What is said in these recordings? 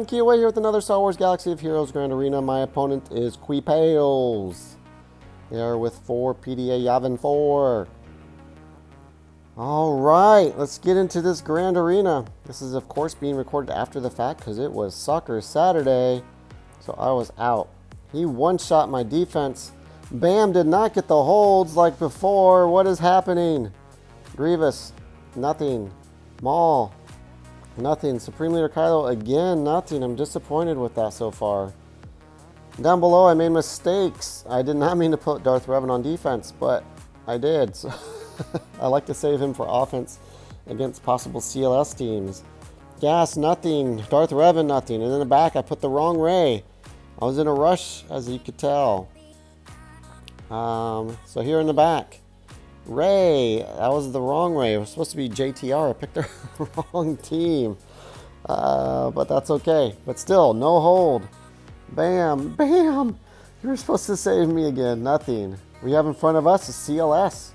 everyone, Kiaowe here with another Star Wars Galaxy of Heroes Grand Arena. My opponent is qpales. They are with 4 PDA Yavin 4. Alright, let's get into this Grand Arena. This is of course being recorded after the fact because it was Soccer Saturday. So I was out. He one-shot my defense. Bam did not get the holds like before. What is happening? Grievous, nothing. Maul, nothing. Supreme Leader Kylo, again, nothing. I'm disappointed with that so far. Down below, I made mistakes. I did not mean to put Darth Revan on defense, but I did. So I like to save him for offense against possible CLS teams. Gas, nothing. Darth Revan, nothing. And in the back, I put the wrong Rey. I was in a rush, as you could tell. So here in the back, Rey, that was the wrong Rey. It was supposed to be JTR. I picked the wrong team. But that's okay. But still, no hold. Bam, bam. You were supposed to save me again. Nothing. We have in front of us a CLS.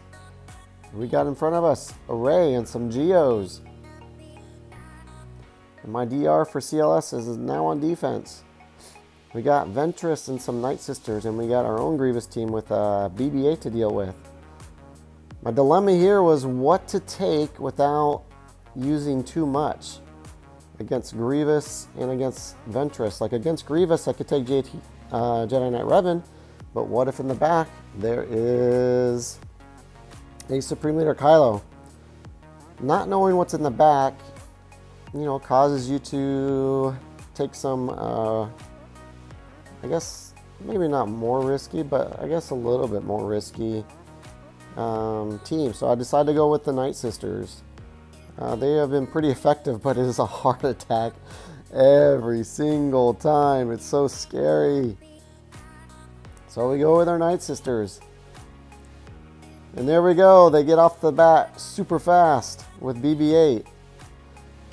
We got in front of us a Rey and some Geos. And my DR for CLS is now on defense. We got Ventress and some Night Sisters, and we got our own Grievous team with BB-8 to deal with. My dilemma here was what to take without using too much against Grievous and against Ventress. Like against Grievous, I could take Jedi Knight Revan, but what if in the back there is a Supreme Leader Kylo? Not knowing what's in the back, you know, causes you to take some, I guess, maybe not more risky, but I guess a little bit more risky team. So I decided to go with the Night Sisters. They have been pretty effective, but it is a heart attack every single time. It's so scary. So we go with our Night Sisters. And there we go. They get off the bat super fast with BB-8.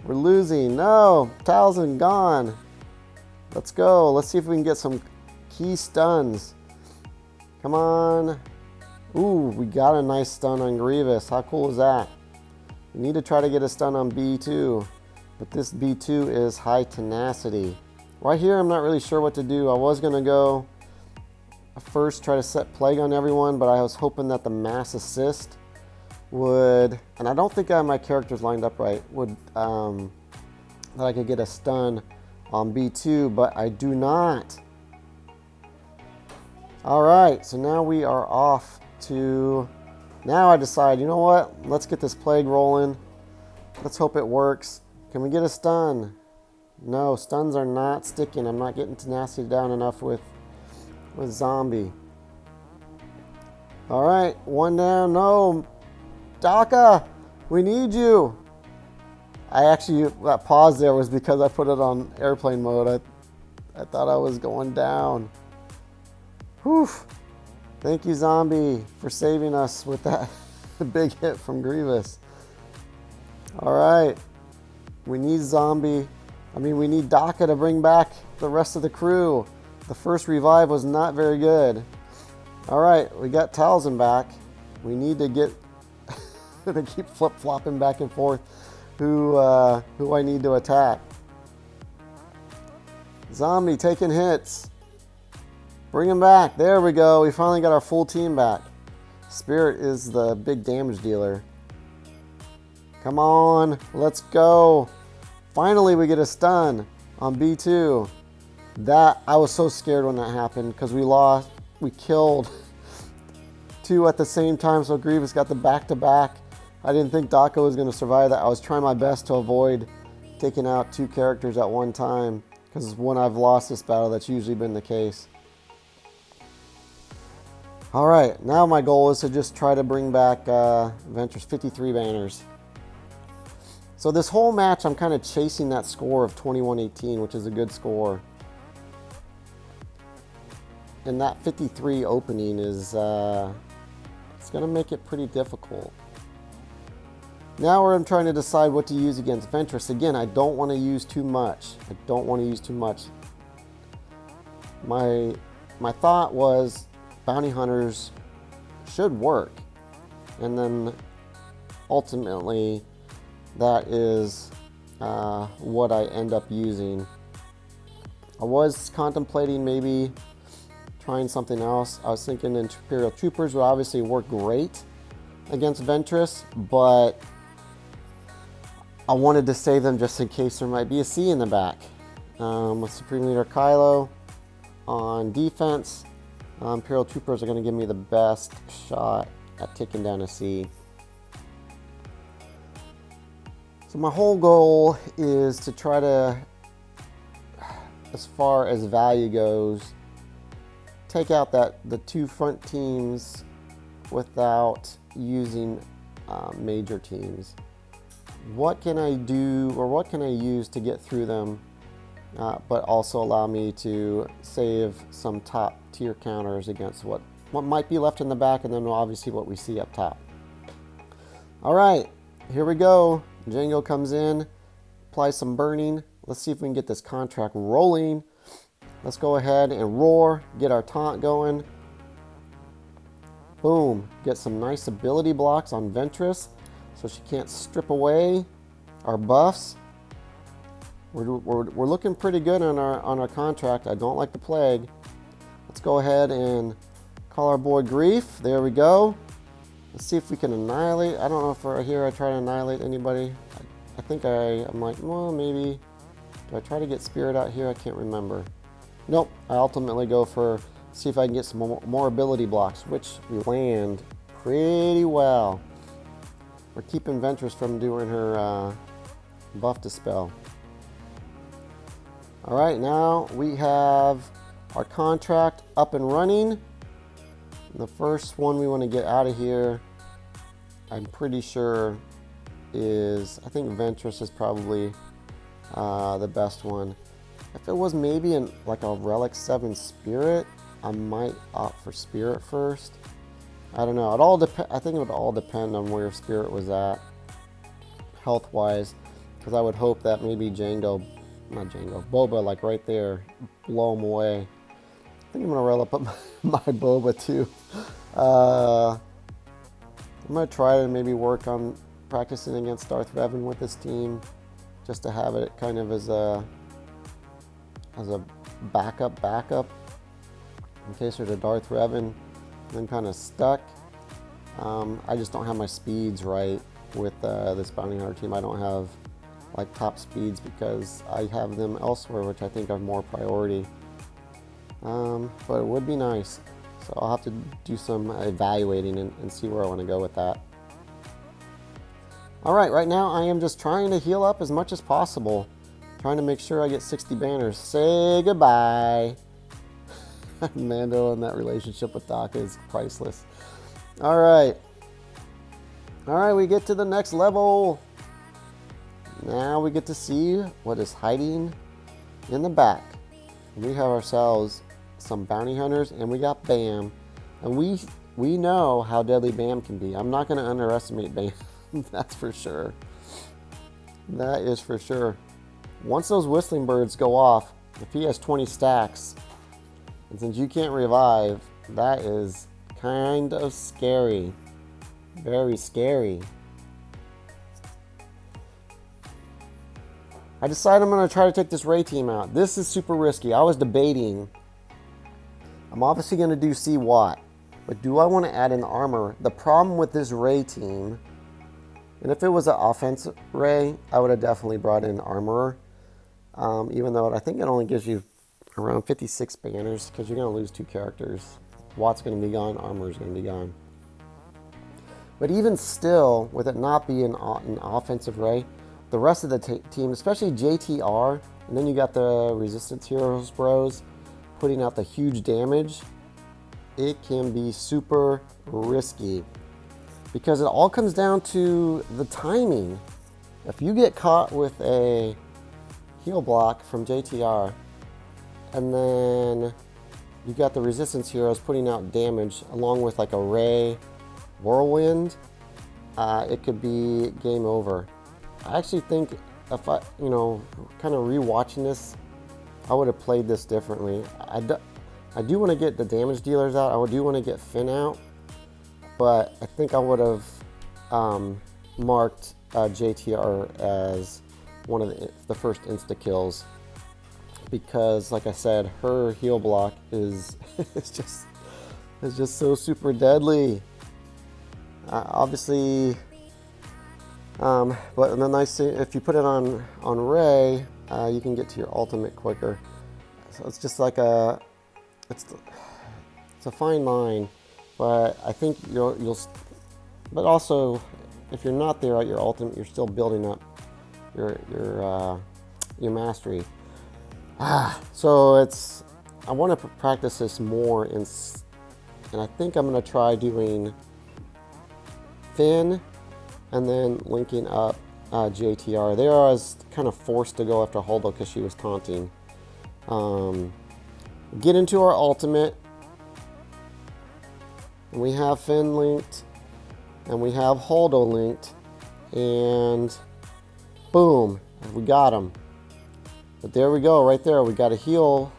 We're losing. No, Talzin gone. Let's go. Let's see if we can get some key stuns. Come on. Ooh, we got a nice stun on Grievous. How cool is that? We need to try to get a stun on B2. But this B2 is high tenacity. Right here, I'm not really sure what to do. I was going to go first try to set Plague on everyone, but I was hoping that the mass assist would, and I don't think I have my characters lined up right, would, that I could get a stun on B2, but I do not. Alright, so now we are off to, now I decide, you know what, let's get this Plague rolling. Let's hope it works. Can we get a stun? No, stuns are not sticking. I'm not getting tenacity down enough with Zombie. Alright, one down. No, Daka, we need you. I actually, that pause there was because I put it on airplane mode. I thought I was going down. Whew. Thank you, Zombie, for saving us with that big hit from Grievous. Alright. We need Zombie. We need Daka to bring back the rest of the crew. The first revive was not very good. Alright, we got Talzin back. We need to get to keep flip-flopping back and forth who I need to attack. Zombie taking hits. Bring him back. There we go. We finally got our full team back. Spirit is the big damage dealer. Come on. Let's go. Finally, we get a stun on B2. That, I was so scared when that happened because we killed 2 at the same time, so Grievous got the back-to-back. I didn't think Daka was going to survive that. I was trying my best to avoid taking out 2 characters at one time because when I've lost this battle, that's usually been the case. Alright, now my goal is to just try to bring back Ventress 53 banners. So this whole match, I'm kind of chasing that score of 21-18, which is a good score. And that 53 opening is, it's going to make it pretty difficult. Now I'm trying to decide what to use against Ventress. Again, I don't want to use too much. I don't want to use too much. My thought was bounty hunters should work. And then ultimately that is what I end up using. I was contemplating maybe trying something else. I was thinking Imperial Troopers would obviously work great against Ventress, but I wanted to save them just in case there might be a C in the back. With Supreme Leader Kylo on defense, Imperial Troopers are going to give me the best shot at taking down a C. So my whole goal is to try to, as far as value goes, take out the two front teams without using major teams. What can I do, or what can I use to get through them, but also allow me to save some top tier counters against what might be left in the back, and then obviously what we see up top. All right, here we go. Jango comes in, applies some burning. Let's see if we can get this contract rolling. Let's go ahead and roar, get our taunt going. Boom, get some nice ability blocks on Ventress so she can't strip away our buffs. We're looking pretty good on our contract. I don't like the plague. Let's go ahead and call our boy Greef. There we go. Let's see if we can annihilate. I don't know if right here I try to annihilate anybody. I think I'm like, well, maybe. Do I try to get Spirit out here? I can't remember. Nope, I ultimately go for, see if I can get some more ability blocks, which we land pretty well. We're keeping Ventress from doing her buff dispel. All right, now we have our contract up and running. The first one we want to get out of here, I'm pretty sure is, I think Ventress is probably the best one. If it was maybe like a Relic 7 Spirit, I might opt for Spirit first. I don't know. I think it would all depend on where Spirit was at, health-wise, because I would hope that maybe Boba, like right there, blow him away. I think I'm gonna relic up my Boba too. I'm gonna try to maybe work on practicing against Darth Revan with this team, just to have it kind of as a backup in case there's a Darth Revan and I'm kind of stuck. I just don't have my speeds right with this bounty hunter team. I don't have like top speeds because I have them elsewhere, which I think are more priority. But it would be nice. So I'll have to do some evaluating and see where I want to go with that. All right now I am just trying to heal up as much as possible. Trying to make sure I get 60 banners. Say goodbye. Mando and that relationship with Daka is priceless. All right, we get to the next level. Now we get to see what is hiding in the back. We have ourselves some bounty hunters, and we got Bam. And we know how deadly Bam can be. I'm not going to underestimate Bam. That's for sure. That is for sure. Once those whistling birds go off, if he has 20 stacks, and since you can't revive, that is kind of scary. Very scary. I decided I'm going to try to take this Rey team out. This is super risky. I was debating. I'm obviously going to do C-Watt, but do I want to add in armor? The problem with this Rey team, and if it was an offensive Rey, I would have definitely brought in armorer. Even though I think it only gives you around 56 banners, because you're going to lose 2 characters. Watt's going to be gone, armor's going to be gone. But even still, with it not being an offensive Rey, the rest of the team, especially JTR, and then you got the Resistance Heroes bros putting out the huge damage, it can be super risky. Because it all comes down to the timing. If you get caught with a heal block from JTR, and then you got the Resistance Heroes putting out damage along with like a Rey Whirlwind, it could be game over. I actually think if I, kind of rewatching this, I would have played this differently. I do want to get the damage dealers out. I do want to get Finn out, but I think I would have marked JTR as one of the first insta kills, because, like I said, her heal block is is just so super deadly. Obviously, but the nice thing, if you put it on Rey, you can get to your ultimate quicker. So it's just like it's a fine line, but I think you'll. But also, if you're not there at your ultimate, you're still building up your mastery. So I want to practice this more, and I think I'm going to try doing Finn and then linking up JTR. There I was kind of forced to go after Holdo because she was taunting. Get into our ultimate, and we have Finn linked, and we have Holdo linked, and boom, we got him. But there we go, right there. We got a heal.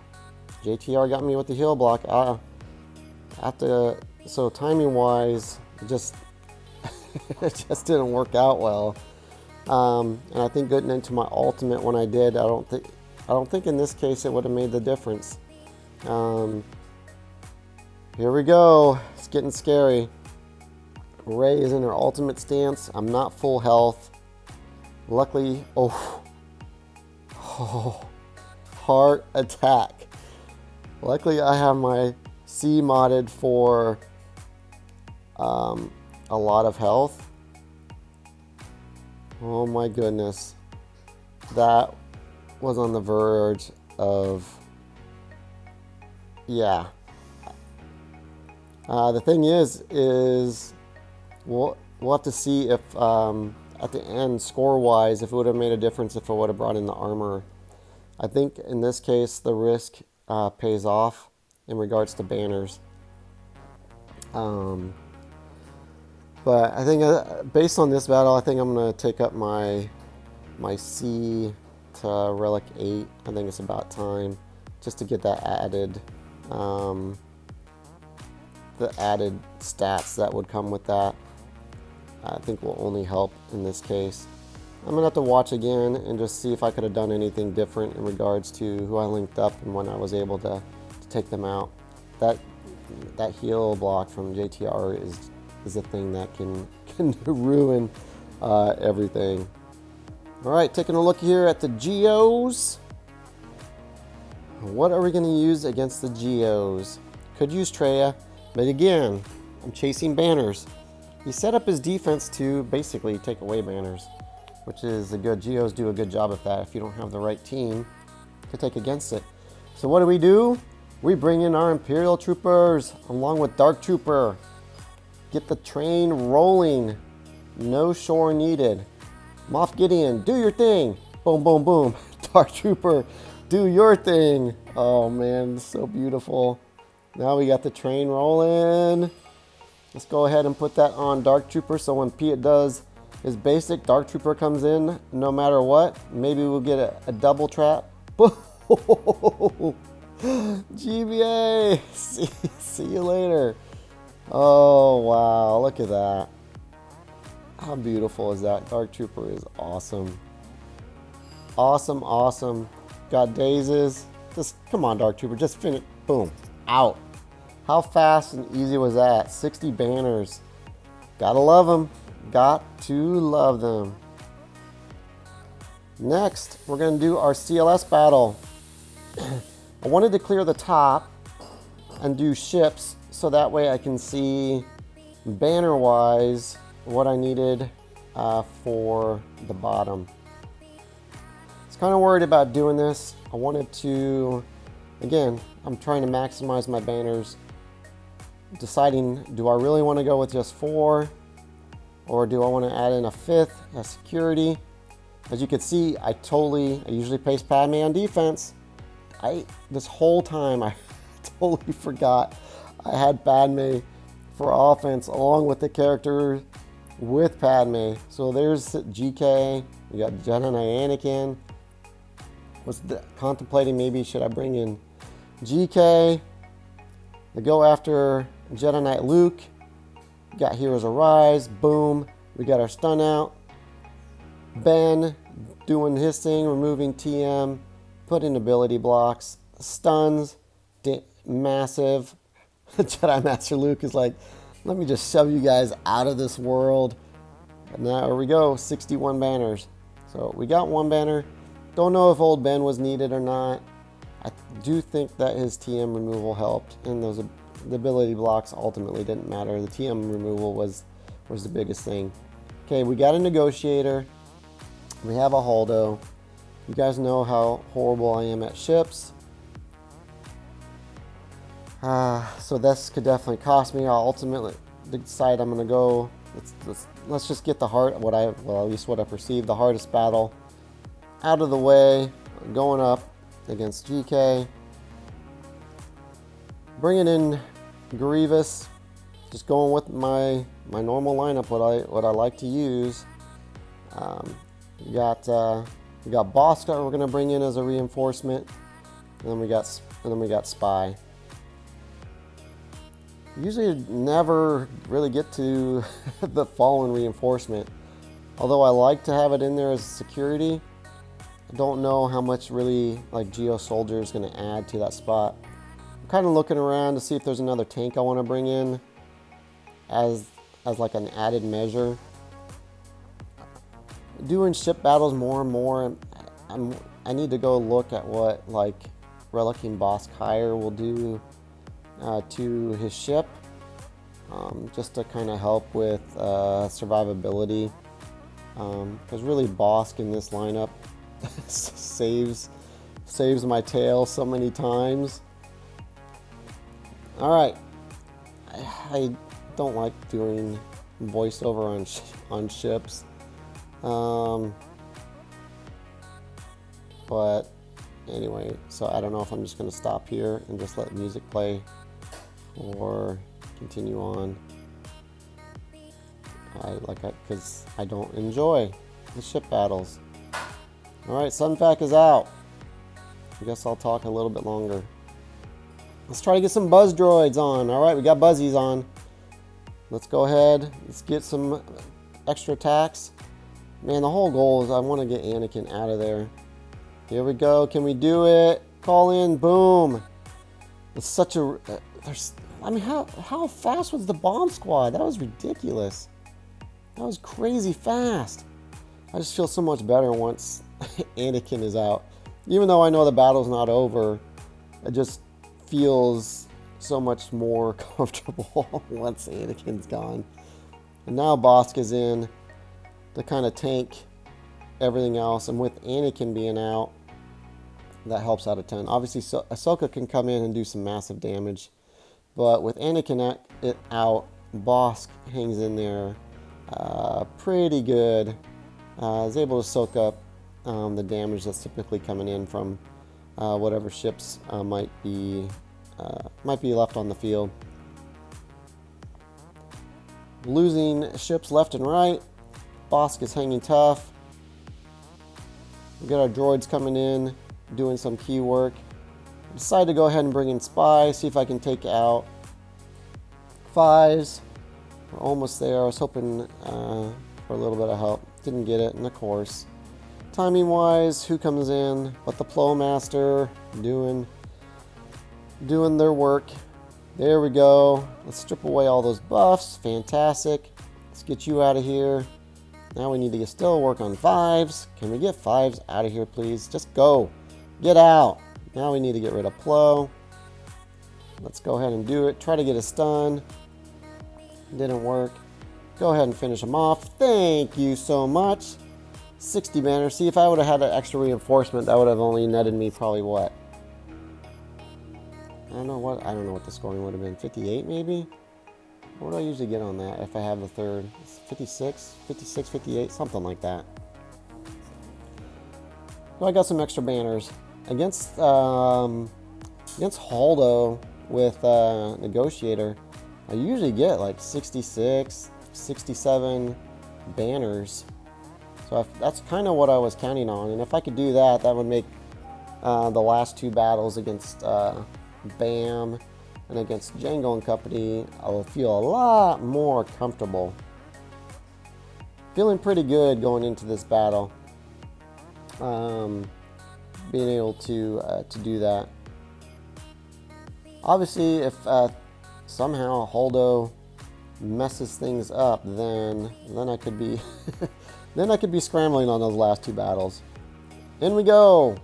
JTR got me with the heal block. So timing wise, it just didn't work out well. And I think getting into my ultimate when I did, I don't think in this case it would have made the difference. Here we go. It's getting scary. Rey is in her ultimate stance. I'm not full health. Luckily, heart attack. Luckily, I have my C modded for a lot of health. Oh my goodness. That was on the verge of, yeah. The thing is we'll have to see if at the end, score-wise, if it would have made a difference if I would have brought in the armor. I think in this case, the risk pays off in regards to banners. But I think based on this battle, I think I'm going to take up my C to Relic 8. I think it's about time just to get that added, the added stats that would come with that. I think will only help in this case. I'm going to have to watch again and just see if I could have done anything different in regards to who I linked up and when I was able to take them out. That heal block from JTR is a thing that can ruin everything. Alright, taking a look here at the Geos. What are we going to use against the Geos? Could use Traya, but again, I'm chasing banners. He set up his defense to basically take away banners, which is a good. Geos do a good job of that if you don't have the right team to take against it. So what do? We bring in our Imperial Troopers along with Dark Trooper. Get the train rolling. No shore needed. Moff Gideon, do your thing. Boom, boom, boom. Dark Trooper, do your thing. Oh man, so beautiful. Now we got the train rolling. Let's go ahead and put that on Dark Trooper so when Piett does his basic, Dark Trooper comes in no matter what. Maybe we'll get a double trap. GBA! See you later. Oh, wow. Look at that. How beautiful is that? Dark Trooper is awesome. Awesome, awesome. Got dazes. Just, come on, Dark Trooper. Just finish. Boom. Out. How fast and easy was that? 60 banners. Gotta love them. Got to love them. Next, we're going to do our CLS battle. I wanted to clear the top and do ships so that way I can see banner-wise what I needed for the bottom. I was kind of worried about doing this. I wanted to, again, I'm trying to maximize my banners. Deciding, do I really want to go with just 4 or do I want to add in a 5th as security? As you can see, I usually pace Padme on defense. This whole time I totally forgot I had Padme for offense along with the character with Padme. So there's GK, we got Jedi Knight Anakin. Was contemplating maybe should I bring in GK to go after Jedi Knight Luke. Got Heroes Arise, boom. We got our stun out. Ben doing his thing, removing TM put in ability blocks, stuns, massive. Jedi Master Luke is like, let me just shove you guys out of this world. And there we go, 61 banners. So we got one banner. Don't know if old Ben was needed or not. I do think that his TM removal helped, and the ability blocks ultimately didn't matter. The TM removal was the biggest thing. Okay, we got a negotiator. We have a Holdo. You guys know how horrible I am at ships. So this could definitely cost me. I'll ultimately decide I'm going to go. Let's just get the at least what I perceive the hardest battle out of the way. Going up against GK. Bringing in Grievous. Just going with my normal lineup, what I like to use. We got Bossk that we're gonna bring in as a reinforcement, and then we got Spy. Usually never really get to the Fallen reinforcement, although I like to have it in there as security. I don't know how much really like Geo Soldier is gonna add to that spot. I'm kind of looking around to see if there's another tank I want to bring in as like an added measure. Doing ship battles more and more, I need to go look at what like Relicking Bossk Hire will do to his ship, just to kind of help with survivability, because really Bossk in this lineup saves my tail so many times. Alright, I don't like doing voiceover on ships, but anyway, so I don't know if I'm just going to stop here and just let music play or continue on. Because I don't enjoy the ship battles. Alright, Sunfac is out. I guess I'll talk a little bit longer. Let's try to get some buzz droids on. Alright, we got buzzies on. Let's go ahead. Let's get some extra attacks. Man, the whole goal is I want to get Anakin out of there. Here we go. Can we do it? Call in. Boom. It's such a... I mean, how fast was the bomb squad? That was ridiculous. That was crazy fast. I just feel so much better once Anakin is out. Even though I know the battle's not over, it just feels so much more comfortable once Anakin's gone. And now Bossk is in to kind of tank everything else. And with Anakin being out, that helps out a ton. Obviously, Ahsoka can come in and do some massive damage. But with Anakin out, Bossk hangs in there pretty good. Is able to soak up the damage that's typically coming in from whatever ships might be left on the field. Losing ships left and right. Bossk is hanging tough. We got our droids coming in, doing some key work. Decided to go ahead and bring in Spy, see if I can take out Fives. We're almost there. I was hoping for a little bit of help. Didn't get it, and of course, timing wise, who comes in but the Plo Master doing their work. There we go. Let's strip away all those buffs. Fantastic. Let's get you out of here. Now we need to still work on Fives. Can we get Fives out of here, please? Just go. Get out. Now we need to get rid of Plo. Let's go ahead and do it. Try to get a stun. Didn't work. Go ahead and finish them off. Thank you so much. 60 banners. See, if I would have had an extra reinforcement, that would have only netted me probably what? I don't know what the scoring would have been. 58 maybe? What do I usually get on that if I have the third? 56, 58, something like that. So I got some extra banners. Against Holdo with Negotiator, I usually get like 66, 67 banners. So that's kind of what I was counting on. And if I could do that, that would make the last two battles against Bam and against Jango and company, I will feel a lot more comfortable. Feeling pretty good going into this battle. being able to do that. Obviously, if somehow Holdo messes things up, then I could be then I could be scrambling on those last two battles. In we go.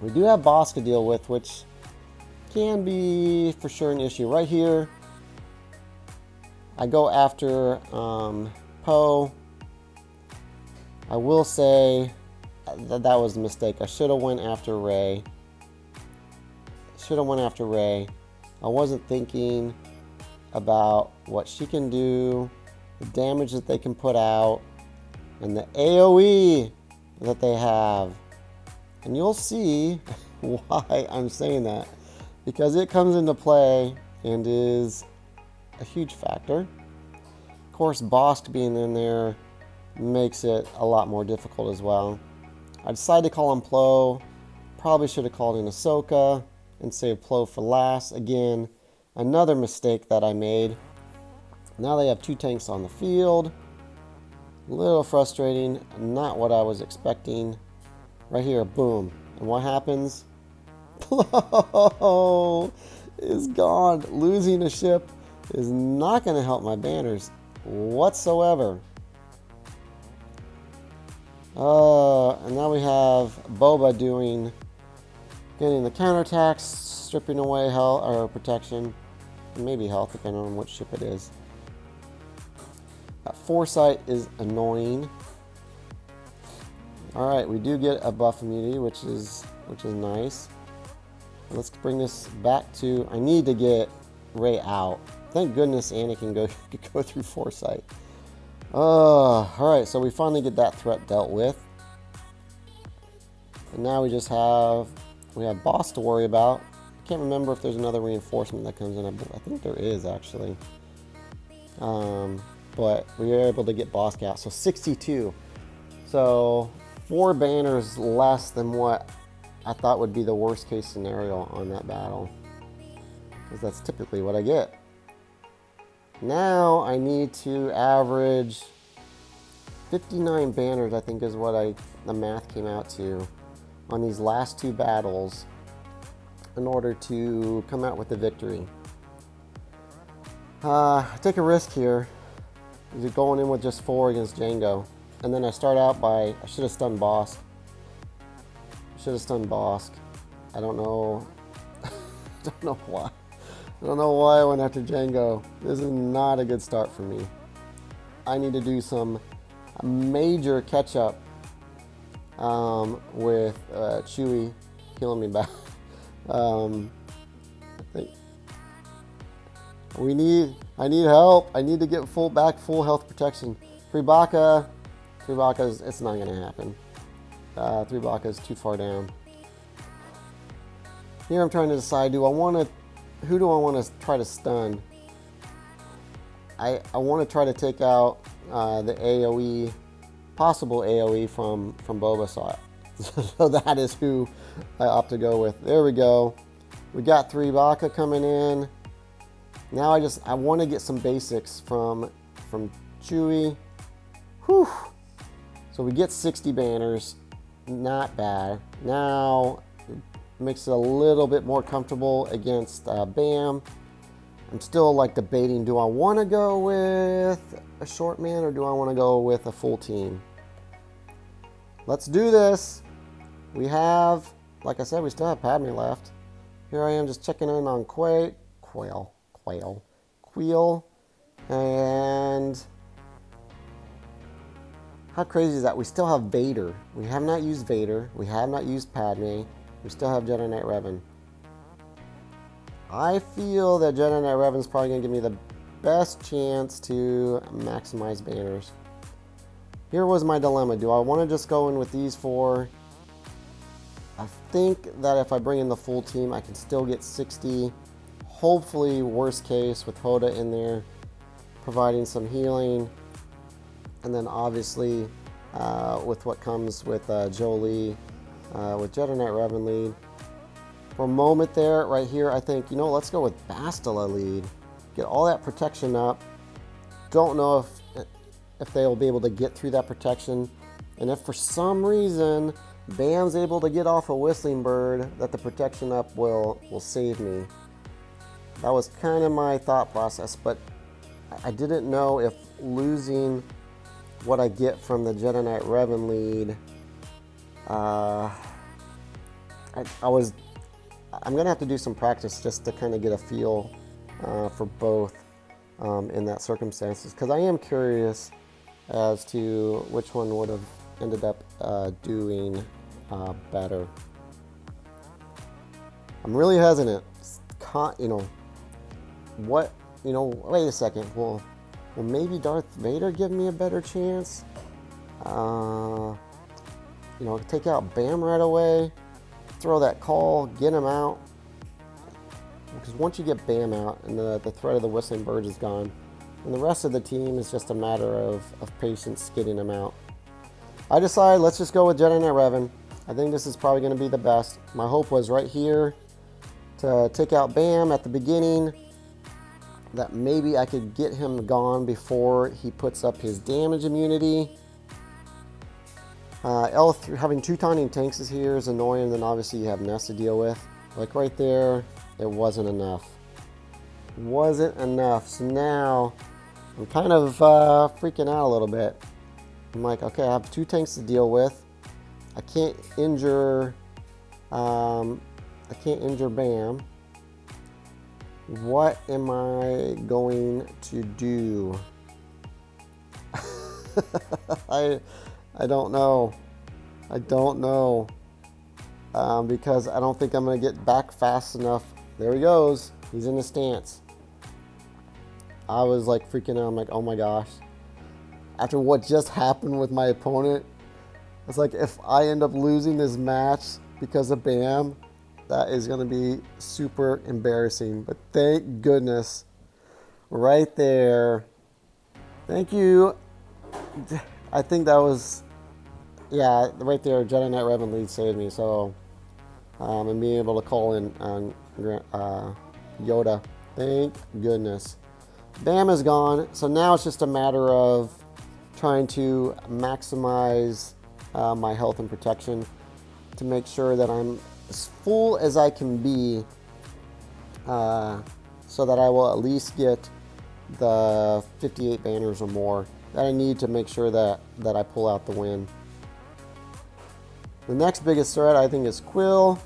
We do have Bossk to deal with, which can be for sure an issue. Right here, I go after Poe. I will say that was a mistake. I should have went after Rey. I wasn't thinking about what she can do, the damage that they can put out, and the AoE that they have. And you'll see why I'm saying that, because it comes into play and is a huge factor. Of course, Bossk being in there makes it a lot more difficult as well. I decided to call him Plo. Probably should have called in Ahsoka and saved Plo for last. Again, another mistake that I made. Now they have two tanks on the field. A little frustrating. Not what I was expecting. Right here, boom. And what happens? Plo is gone. Losing a ship is not going to help my banners whatsoever. And now we have Boba getting the counterattacks, stripping away health or protection, maybe health depending on which ship it is. Foresight is annoying. All right, we do get a buff immunity, which is nice. Let's bring this back to. I need to get Rey out. Thank goodness Annie can go through Foresight. All right, so we finally get that threat dealt with, and now we have Bossk to worry about. I can't remember if there's another reinforcement that comes in. I think there is actually, but we were able to get Bossk out. So 62. So 4 banners less than what I thought would be the worst case scenario on that battle, because that's typically what I get. Now I need to average 59 banners, I think is what the math came out to on these last 2 battles in order to come out with the victory. I take a risk here. Is it going in with just 4 against Jango? And then I start out by, I should have stunned Bossk. I don't know. I don't know why. I don't know why I went after Jango. This is not a good start for me. I need to do some major catch up with Chewie healing me back. I think I need help. I need to get full health protection. 3 Baka. It's not going to happen. 3 Baka is too far down. Here I'm trying to decide, who do I want to try to stun? I want to try to take out the AoE, possible AoE from Boba, so that is who I opt to go with. There we go. We got 3 Baka coming in. Now I want to get some basics from Chewie. Whew. So we get 60 banners. Not bad. Now it makes it a little bit more comfortable against Bam. I'm still debating, do I want to go with a short man or do I want to go with a full team? Let's do this. We have, like I said, we still have Padme left. Here I am just checking in on Kuiil. And how crazy is that? We still have Vader. We have not used Vader. We have not used Padme. We still have Jedi Knight Revan. I feel that Jedi Knight Revan is probably going to give me the best chance to maximize banners. Here was my dilemma. Do I want to just go in with these 4? I think that if I bring in the full team, I can still get 60. Hopefully, worst case, with Hyoda in there, providing some healing. And then obviously, with what comes with Jolee, with Jedi Knight Revan lead. For a moment there, right here, I think, let's go with Bastila lead. Get all that protection up. Don't know if they will be able to get through that protection. And if for some reason Bam's able to get off a whistling bird, that the protection up will save me. That was kind of my thought process, but I didn't know if losing what I get from the Jedi Knight Revan lead, I'm gonna have to do some practice just to kind of get a feel for both in that circumstances, because I am curious as to which one would have ended up doing better. I'm really hesitant. Wait a second. Will maybe Darth Vader give me a better chance? Take out Bam right away, throw that call, get him out. Because once you get Bam out and the threat of the whistling bird is gone, and the rest of the team is just a matter of patience getting him out. I decided let's just go with Jedi Knight Revan. I think this is probably going to be the best. My hope was right here to take out Bam at the beginning, that maybe I could get him gone before he puts up his damage immunity. L3, having 2 taunting tanks is here is annoying, then obviously you have Nest to deal with. Like right there, it wasn't enough. So now I'm kind of freaking out a little bit. I'm like, okay, I have 2 tanks to deal with. I can't injure Bam. What am I going to do? I don't know. Because I don't think I'm going to get back fast enough. There he goes. He's in the stance. I was like freaking out. I'm like, oh my gosh. After what just happened with my opponent, it's like if I end up losing this match because of Bam, that is going to be super embarrassing. But thank goodness, right there. Thank you. I think that was, yeah, right there, Jedi Knight Revan lead saved me. So, and being able to call in on Hyoda. Thank goodness. Bam is gone. So now it's just a matter of trying to maximize my health and protection to make sure that I'm as full as I can be, so that I will at least get the 58 banners or more that I need to make sure that I pull out the win. The next biggest threat I think is Kuiil.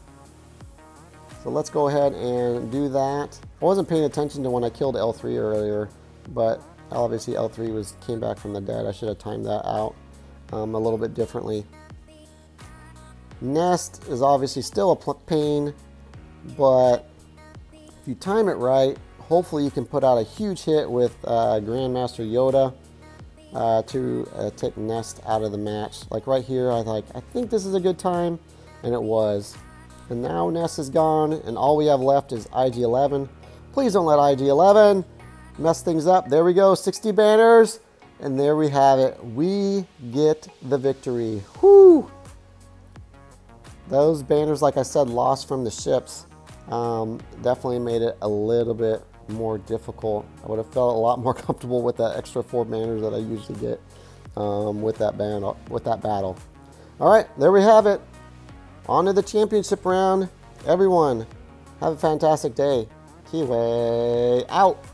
So let's go ahead and do that. I wasn't paying attention to when I killed L3 earlier, but obviously L3 came back from the dead. I should have timed that out a little bit differently. Nest is obviously still a pain, but if you time it right, hopefully you can put out a huge hit with Grandmaster Hyoda to take Nest out of the match. Like right here, I think this is a good time, and it was. And now Nest is gone, and all we have left is IG-11. Please don't let IG-11 mess things up. There we go, 60 banners, and there we have it. We get the victory. Whoo! Those banners, like I said, lost from the ships. Definitely made it a little bit more difficult. I would have felt a lot more comfortable with that extra 4 banners that I usually get with that battle. All right, there we have it. On to the championship round. Everyone, have a fantastic day. Kiaowe out.